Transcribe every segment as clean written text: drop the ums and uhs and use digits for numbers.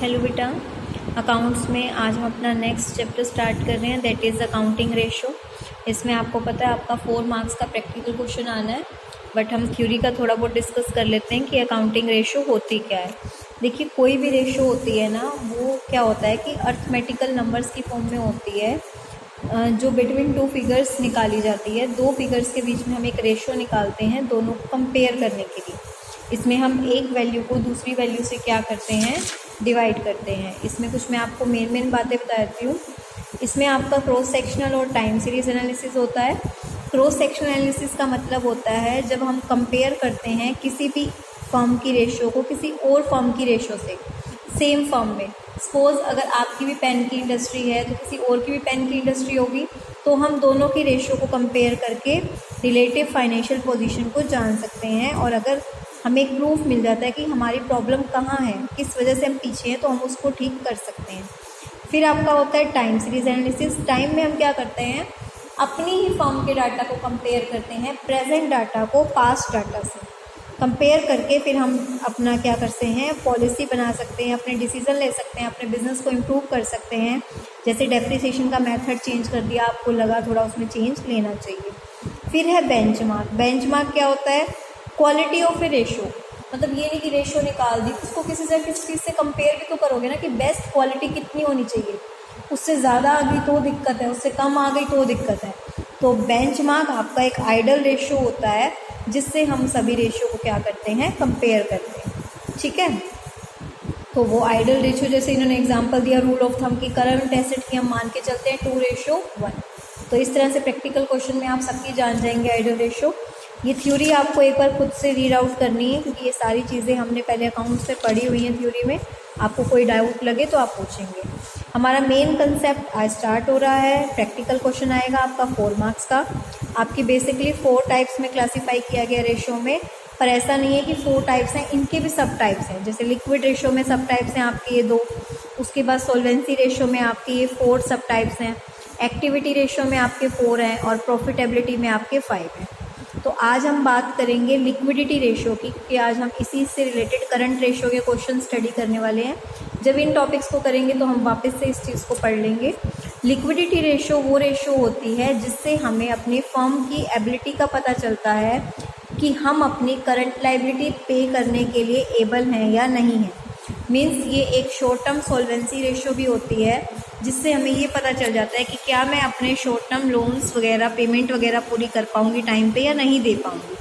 Hello बेटा, accounts में आज हम अपना नेक्स्ट चैप्टर स्टार्ट कर रहे हैं, दैट इज़ अकाउंटिंग रेशो। इसमें आपको पता है आपका 4 मार्क्स का प्रैक्टिकल क्वेश्चन आना है, बट हम थ्योरी का थोड़ा बहुत डिस्कस कर लेते हैं कि अकाउंटिंग रेशो होती क्या है। देखिए, कोई भी रेशो होती है ना, वो क्या होता है कि अर्थमेटिकल नंबर्स की फॉर्म में होती है, जो बिटवीन 2 फिगर्स निकाली जाती है। 2 फिगर्स के बीच में हम एक रेशो निकालते हैं दोनों को कंपेयर करने के लिए। इसमें हम एक वैल्यू को दूसरी वैल्यू से क्या करते हैं, डिवाइड करते हैं। इसमें कुछ मैं आपको मेन बातें बता देती हूँ। इसमें आपका क्रॉस सेक्शनल और टाइम सीरीज एनालिसिस होता है। क्रॉस सेक्शनल एनालिसिस का मतलब होता है जब हम कंपेयर करते हैं किसी भी फर्म की रेशो को किसी और फर्म की रेशो से, सेम फर्म में। सपोज अगर आपकी भी पेन की इंडस्ट्री है तो किसी और की भी पेन की इंडस्ट्री होगी, तो हम दोनों की रेशो को कंपेयर करके रिलेटिव फाइनेंशियल पोजीशन को जान सकते हैं। और अगर हमें एक प्रूफ मिल जाता है कि हमारी प्रॉब्लम कहाँ है, किस वजह से हम पीछे हैं, तो हम उसको ठीक कर सकते हैं। फिर आपका होता है टाइम सीरीज एनालिसिस। टाइम में हम क्या करते हैं, अपनी ही फर्म के डाटा को कंपेयर करते हैं प्रेजेंट डाटा को पास्ट डाटा से कंपेयर करके फिर हम अपना क्या करते हैं, पॉलिसी बना सकते हैं, अपने डिसीजन ले सकते हैं, अपने बिजनेस को इम्प्रूव कर सकते हैं। जैसे डेप्रिसिएशन का मेथड चेंज कर दिया, आपको लगा थोड़ा उसमें चेंज लेना चाहिए। फिर है बेंचमार्क। बेंचमार्क क्या होता है, क्वालिटी ऑफ ए रेशो। मतलब ये नहीं कि रेशो निकाल दी, उसको किसी से किस चीज़ से कंपेयर भी तो करोगे ना कि बेस्ट क्वालिटी कितनी होनी चाहिए। उससे ज़्यादा आ गई तो दिक्कत है, उससे कम आ गई तो दिक्कत है। तो बेंचमार्क आपका एक आइडल रेशो होता है जिससे हम सभी रेशो को क्या करते हैं, कंपेयर करते हैं। ठीक है, तो वो आइडल रेशो जैसे इन्होंने एग्जांपल दिया रूल ऑफ थंब की, करंट एसेट की हम मान के चलते हैं 2:1। तो इस तरह से प्रैक्टिकल क्वेश्चन में आप सबकी जान जाएंगे आइडल रेशो। ये थ्योरी आपको एक बार खुद से रीड आउट करनी है, क्योंकि ये सारी चीज़ें हमने पहले अकाउंट्स में पढ़ी हुई हैं थ्योरी में। आपको कोई डाउट लगे तो आप पूछेंगे। हमारा मेन कंसेप्ट आज स्टार्ट हो रहा है। प्रैक्टिकल क्वेश्चन आएगा आपका 4 मार्क्स का। आपकी बेसिकली 4 टाइप्स में क्लासीफाई किया गया रेशो में, पर ऐसा नहीं है कि 4 टाइप्स हैं, इनके भी सब टाइप्स हैं। जैसे लिक्विड रेशो में सब टाइप्स हैं आपके ये 2, उसके बाद सोल्वेंसी रेशो में आपके ये 4 सब टाइप्स हैं, एक्टिविटी रेशो में आपके 4 हैं, और प्रॉफिटेबिलिटी में आपके 5 हैं। तो आज हम बात करेंगे लिक्विडिटी रेशो की, क्योंकि आज हम इसी से रिलेटेड करंट रेशो के क्वेश्चन स्टडी करने वाले हैं। जब इन टॉपिक्स को करेंगे तो हम वापस से इस चीज़ को पढ़ लेंगे। लिक्विडिटी रेशो वो रेशो होती है जिससे हमें अपनी फर्म की एबिलिटी का पता चलता है कि हम अपनी करंट लायबिलिटी पे करने के लिए एबल हैं या नहीं हैं। मीन्स ये एक शॉर्ट टर्म सॉल्वेंसी रेशो भी होती है, जिससे हमें ये पता चल जाता है कि क्या मैं अपने शॉर्ट टर्म लोन्स वगैरह पेमेंट वगैरह पूरी कर पाऊँगी टाइम पे या नहीं दे पाऊँगी।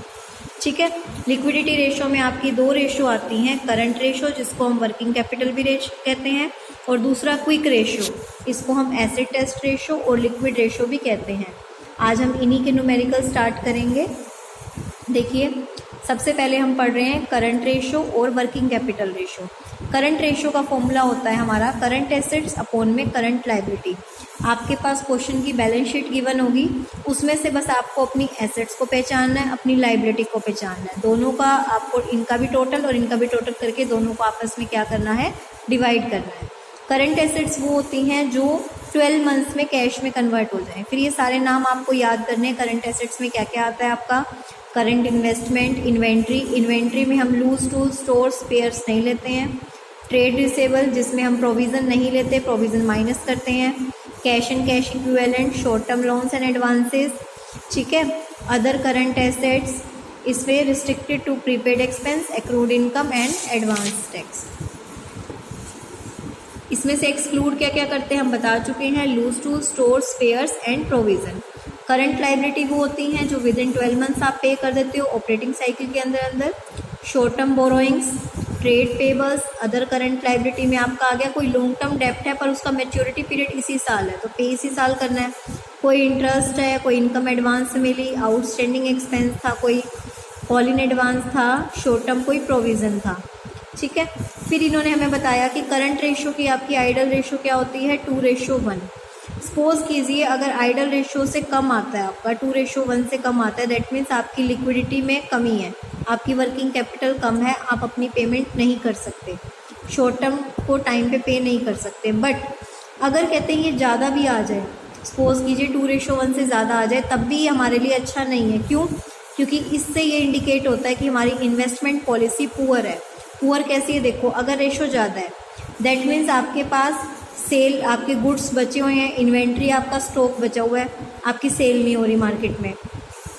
ठीक है, लिक्विडिटी रेशो में आपकी 2 रेशो आती हैं, करंट रेशो जिसको हम वर्किंग कैपिटल भी रेशो कहते हैं, और दूसरा क्विक रेशो, इसको हम एसिड टेस्ट रेशो और लिक्विड रेशो भी कहते हैं। आज हम इन्हीं के न्यूमेरिकल स्टार्ट करेंगे। देखिए, सबसे पहले हम पढ़ रहे हैं करंट रेशो और working capital ratio. Current ratio का फॉर्मूला होता है हमारा करंट एसेट्स अपॉन में करंट लायबिलिटी। आपके पास क्वेश्चन की बैलेंस शीट गिवन होगी, उसमें से बस आपको अपनी एसेट्स को पहचानना है, अपनी लायबिलिटी को पहचानना है। दोनों का आपको, इनका भी टोटल और इनका भी टोटल करके दोनों को आपस में क्या करना है, डिवाइड करना है। करंट एसेट्स वो होती हैं जो 12 मंथ्स में कैश में कन्वर्ट हो जाए। फिर ये सारे नाम आपको याद करने हैं। करंट एसेट्स में क्या क्या आता है आपका, करंट इन्वेस्टमेंट, इन्वेंट्री। इन्वेंट्री में हम लूज टूल्स, स्टोर्स, स्पेयर्स नहीं लेते हैं। ट्रेड रिसेबल जिसमें हम प्रोविज़न नहीं लेते, प्रोविज़न माइनस करते हैं। Cash and cash equivalent, short term loans and advances. ठीक है, अदर करंट एसेट्स, इसमें restricted to prepaid expense, accrued income and advance tax. इसमें से एक्सक्लूड क्या क्या करते हैं हम बता चुके हैं, loose tools, stores, spares and provision. Current liability वो होती हैं जो विद इन 12 मंथ्स आप पे कर देते हो ऑपरेटिंग साइकिल के अंदर। Short term borrowings, trade payables. Other current liability में आपका आ गया कोई लॉन्ग टर्म डेप्ट है पर उसका मैच्योरिटी पीरियड इसी साल है, तो पे इसी साल करना है। कोई इंटरेस्ट है, कोई इनकम एडवांस मिली, आउटस्टैंडिंग एक्सपेंस था, कोई कॉल इन एडवांस था, शॉर्ट टर्म कोई प्रोविज़न था। ठीक है, फिर इन्होंने हमें बताया कि करंट रेशो की आपकी आइडल रेशो क्या होती है, 2:1। सपोज कीजिए अगर आइडल रेशो से कम आता है आपका, 2:1 से कम आता है, दैट मीन्स आपकी लिक्विडिटी में कमी है, आपकी वर्किंग कैपिटल कम है, आप अपनी पेमेंट नहीं कर सकते, शॉर्ट टर्म को टाइम पे नहीं कर सकते। बट अगर कहते हैं ये ज़्यादा भी आ जाए, सपोज कीजिए 2:1 से ज़्यादा आ जाए, तब भी हमारे लिए अच्छा नहीं है। क्यों? क्योंकि इससे ये इंडिकेट होता है कि हमारी इन्वेस्टमेंट पॉलिसी पुअर है। पुअर कैसी है, देखो, अगर रेशो ज़्यादा है, दैट मीन्स आपके पास सेल, आपके गुड्स बचे हुए हैं, इन्वेंट्री आपका स्टॉक बचा हुआ है, आपकी सेल नहीं हो रही मार्केट में।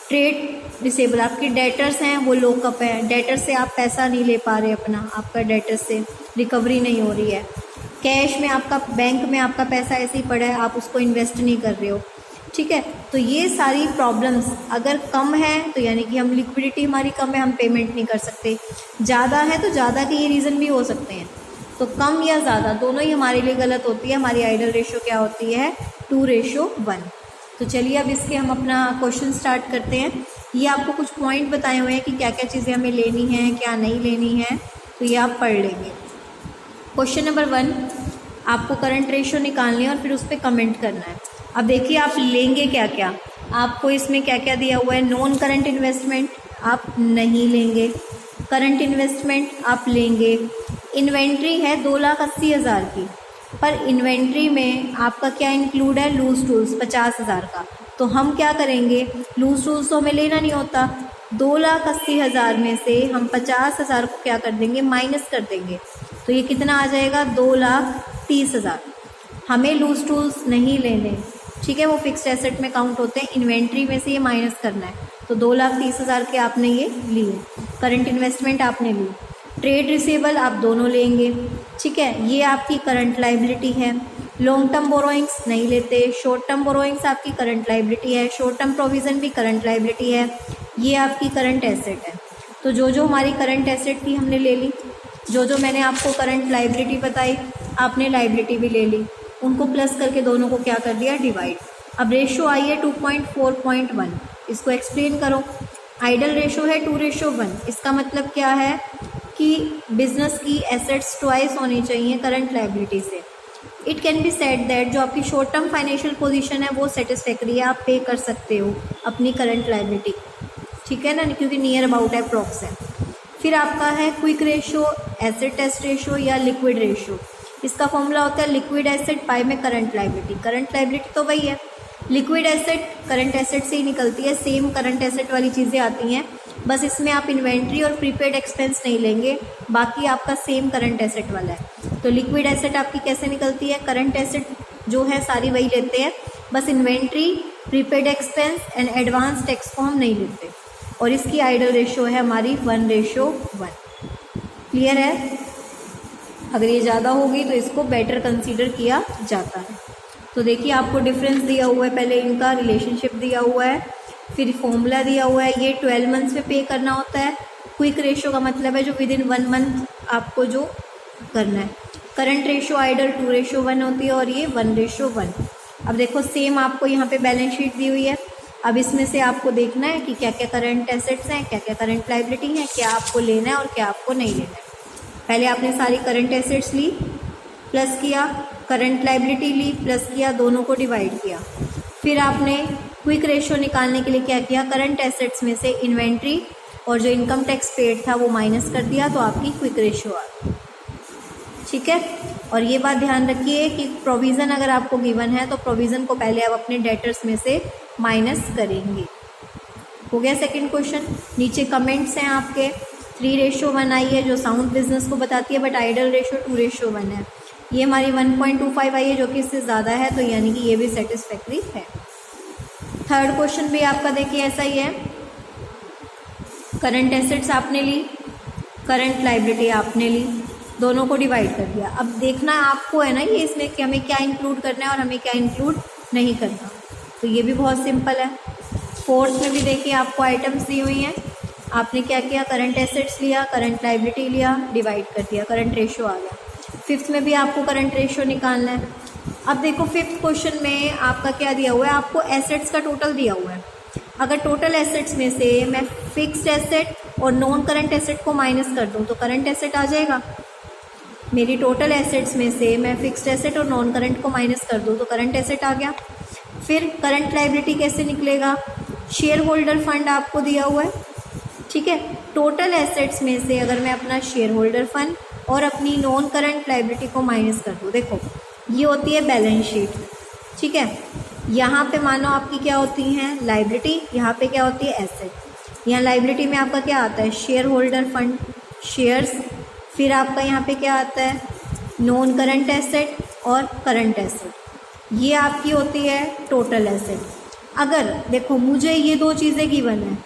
ट्रेड रिसेबल, आपके डेटर्स हैं वो लॉकअप है, डेटर से आप पैसा नहीं ले पा रहे अपना, आपका डेटर से रिकवरी नहीं हो रही है। कैश में आपका, बैंक में आपका पैसा ऐसे ही पड़ा है, आप उसको इन्वेस्ट नहीं कर रहे हो, ठीक है। तो ये सारी प्रॉब्लम्स अगर कम है तो यानी कि हम लिक्विडिटी हमारी कम है, हम पेमेंट नहीं कर सकते। ज़्यादा है तो ज़्यादा के ये रीज़न भी हो सकते हैं। तो कम या ज़्यादा दोनों ही हमारे लिए गलत होती है। हमारी आइडल रेशो क्या होती है? 2:1। तो चलिए अब इसके हम अपना क्वेश्चन स्टार्ट करते हैं। ये आपको कुछ पॉइंट बताए हुए हैं कि क्या क्या चीज़ें हमें लेनी है, क्या नहीं लेनी है, तो ये आप पढ़ लेंगे। क्वेश्चन नंबर 1, आपको करंट रेशो निकालनी है और फिर उस पर कमेंट करना है। अब देखिए आप लेंगे क्या क्या, आपको इसमें क्या क्या दिया हुआ है। नॉन करंट इन्वेस्टमेंट आप नहीं लेंगे, करंट इन्वेस्टमेंट आप लेंगे। इन्वेंट्री है 2,80,000 की, पर इन्वेंट्री में आपका क्या इंक्लूड है? लूज टूल्स 50,000 का। तो हम क्या करेंगे, लूज टूल्स तो हमें लेना नहीं होता, 2,80,000 में से हम 50,000 को क्या कर देंगे? माइनस कर देंगे। तो ये कितना आ जाएगा? 2,30,000। हमें लूज टूल्स नहीं लेने, ठीक है, वो फिक्स्ड एसेट में काउंट होते हैं। इन्वेंट्री में से ये माइनस करना है, तो 2,30,000 के आपने ये लिए। करंट इन्वेस्टमेंट आपने ली। ट्रेड रिसेबल आप दोनों लेंगे, ठीक है, ये आपकी करंट लाइबिलिटी है। लॉन्ग टर्म बोरोइंग्स नहीं लेते, शॉर्ट टर्म बोरोइंग्स आपकी करंट लाइबिलिटी है। शॉर्ट टर्म प्रोविज़न भी करंट लाइबिलिटी है, ये आपकी करंट एसेट है। तो जो जो हमारी करंट एसेट थी हमने ले ली, जो जो मैंने आपको करंट लाइबिलिटी बताई आपने लाइबिलिटी भी ले ली, उनको प्लस करके दोनों को क्या कर दिया? डिवाइड। अब रेशो आई है 2.4.1, इसको एक्सप्लेन करो। आइडल रेशो है 2:1, इसका मतलब क्या है कि बिजनेस की एसेट्स ट्वाइस होनी चाहिए करंट लाइबिलिटी से। It can be said that जो आपकी शॉर्ट टर्म फाइनेंशियल पोजीशन है वो सेटिस्फैक्ट्री है, आप पे कर सकते हो अपनी करंट लाइबिलिटी, ठीक है ना, क्योंकि नियर अबाउट है, प्रॉक्स है। फिर आपका है quick ratio, acid test ratio या लिक्विड रेशो। इसका फॉर्मूला होता है लिक्विड एसेट पाई में करंट लाइबिलिटी। करंट लाइबिलिटी तो वही है, लिक्विड एसेट करंट एसेट से ही निकलती है, सेम करंट एसेट वाली चीज़ें आती हैं, बस इसमें आप इन्वेंट्री और प्रीपेड एक्सपेंस नहीं लेंगे, बाकी आपका सेम करंट एसेट वाला है। तो लिक्विड एसेट आपकी कैसे निकलती है? करंट एसेट जो है सारी वही लेते हैं, बस inventory, prepaid expense and advance tax को हम नहीं लेते। और इसकी आइडल रेशो है हमारी 1:1। क्लियर है? अगर ये ज़्यादा होगी तो इसको बेटर कंसीडर किया जाता है। तो देखिए आपको डिफरेंस दिया हुआ है, पहले इनका रिलेशनशिप दिया हुआ है, फिर फॉर्मूला दिया हुआ है। ये 12 मंथ्स में पे करना होता है। क्विक रेशो का मतलब है जो विद इन 1 मंथ आपको जो करना है। करंट रेशो आइडल 2:1 होती है और ये 1:1। अब देखो सेम आपको यहाँ पे बैलेंस शीट दी हुई है। अब इसमें से आपको देखना है कि क्या क्या करंट एसेट्स हैं, क्या क्या करंट लाइबिलिटी है, क्या आपको लेना है और क्या आपको नहीं लेना है। पहले आपने सारी करंट एसेट्स ली, प्लस किया, करंट लाइबिलिटी ली, प्लस किया, दोनों को डिवाइड किया। फिर आपने क्विक रेशो निकालने के लिए क्या किया? करंट एसेट्स में से इन्वेंट्री और जो इनकम टैक्स पेड था वो माइनस कर दिया, तो आपकी क्विक रेशो आ गई, ठीक है। और ये बात ध्यान रखिए कि प्रोविज़न अगर आपको गिवन है तो प्रोविज़न को पहले आप अपने डेटर्स में से माइनस करेंगे। हो गया सेकंड क्वेश्चन। नीचे कमेंट्स हैं आपके। 3:1 आई है जो साउंड बिजनेस को बताती है, बट आइडल रेशो 2:1 है। ये हमारी 1.25 आई है जो कि इससे ज़्यादा है, तो यानी कि ये भी सेटिस्फैक्ट्री है। थर्ड क्वेश्चन भी आपका देखिए ऐसा ही है। करंट एसेट्स आपने ली, करंट लाइबिलिटी आपने ली, दोनों को डिवाइड कर दिया। अब देखना आपको है ना ये इसमें कि हमें क्या इंक्लूड करना है और हमें क्या इंक्लूड नहीं करना। तो ये भी बहुत सिंपल है। फोर्थ में भी देखिए आपको आइटम्स दी हुई हैं। आपने क्या किया? करंट एसेट्स लिया, करंट लाइबिलिटी लिया, डिवाइड कर दिया, करंट रेशो आ गया। फिफ्थ में भी आपको करंट रेशो निकालना है। अब देखो फिफ्थ क्वेश्चन में आपका क्या दिया हुआ है? आपको एसेट्स का टोटल दिया हुआ है। अगर टोटल एसेट्स में से मैं फिक्स्ड एसेट और नॉन करंट एसेट को माइनस कर दूं तो करंट एसेट आ जाएगा। मेरी टोटल एसेट्स में से मैं फिक्स्ड एसेट और नॉन करंट को माइनस कर दूं तो करंट एसेट आ गया। फिर करंट लाइबिलिटी कैसे निकलेगा? शेयर होल्डर फंड आपको दिया हुआ है, ठीक है। टोटल एसेट्स में से अगर मैं अपना शेयर होल्डर फंड और अपनी नॉन करंट लाइबिलिटी को माइनस कर दूँ, देखो ये होती है बैलेंस शीट, ठीक है। यहाँ पे मानो आपकी क्या होती हैं? लाइबिलिटी, यहाँ पे क्या होती है? एसेट। यहाँ लाइबिलिटी में आपका क्या आता है? Share holder fund, shares. फिर आपका यहाँ पे क्या आता है? नॉन करंट एसेट और करंट एसेट, ये आपकी होती है टोटल एसेट। अगर देखो मुझे ये दो चीज़ें गिवन है,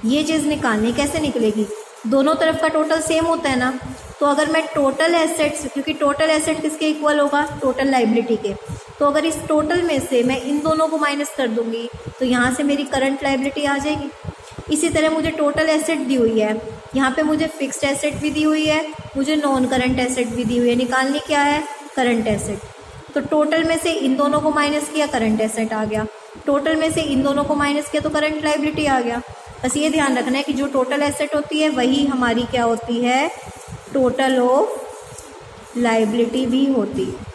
ये चीज़ निकालनी, कैसे निकलेगी, दोनों तरफ का टोटल सेम होता है ना, तो अगर मैं टोटल एसेट्स, क्योंकि टोटल एसेट किसके इक्वल होगा, टोटल लाइबिलिटी के, तो अगर इस टोटल में से मैं इन दोनों को माइनस कर दूंगी तो यहाँ से मेरी करंट लाइबिलिटी आ जाएगी। इसी तरह मुझे टोटल एसेट दी हुई है, यहाँ पे मुझे फिक्स्ड एसेट भी दी हुई है, मुझे नॉन करंट एसेट भी दी हुई है, निकालनी क्या है, करंट एसेट। तो टोटल में से इन दोनों को माइनस किया, करंट एसेट आ गया, टोटल में से इन दोनों को माइनस किया तो करंट लाइबिलिटी आ गया। बस ये ध्यान रखना है कि जो टोटल एसेट होती है वही हमारी क्या होती है, टोटल ऑफ लाइबिलिटी भी होती है।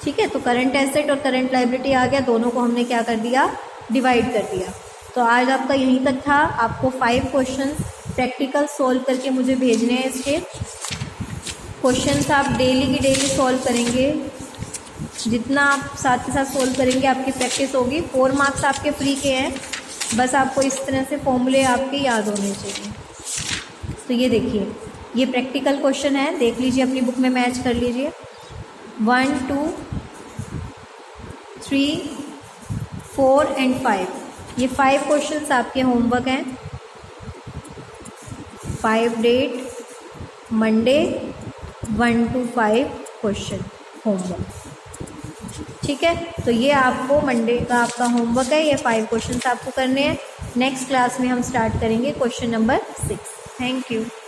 ठीक है, तो करंट एसेट और करंट लाइबिलिटी आ गया, दोनों को हमने क्या कर दिया, डिवाइड कर दिया। तो आज आपका यहीं तक था। आपको 5 क्वेश्चंस प्रैक्टिकल सॉल्व करके मुझे भेजने हैं। इसके क्वेश्चंस आप डेली की डेली सॉल्व करेंगे, जितना आप साथ के साथ सॉल्व करेंगे आपकी प्रैक्टिस होगी। 4 मार्क्स आपके फ्री के हैं, बस आपको इस तरह से फॉर्मूले आपके याद होने चाहिए। तो ये देखिए, ये प्रैक्टिकल क्वेश्चन है, देख लीजिए अपनी बुक में मैच कर लीजिए। 1, 2, 3, 4 एंड 5, ये 5 क्वेश्चंस आपके होमवर्क हैं। 5 date Monday, 1 to 5 question homework. ठीक है, तो ये आपको मंडे का आपका होमवर्क है, ये 5 क्वेश्चंस आपको करने हैं। नेक्स्ट क्लास में हम स्टार्ट करेंगे क्वेश्चन नंबर 6। Thank you.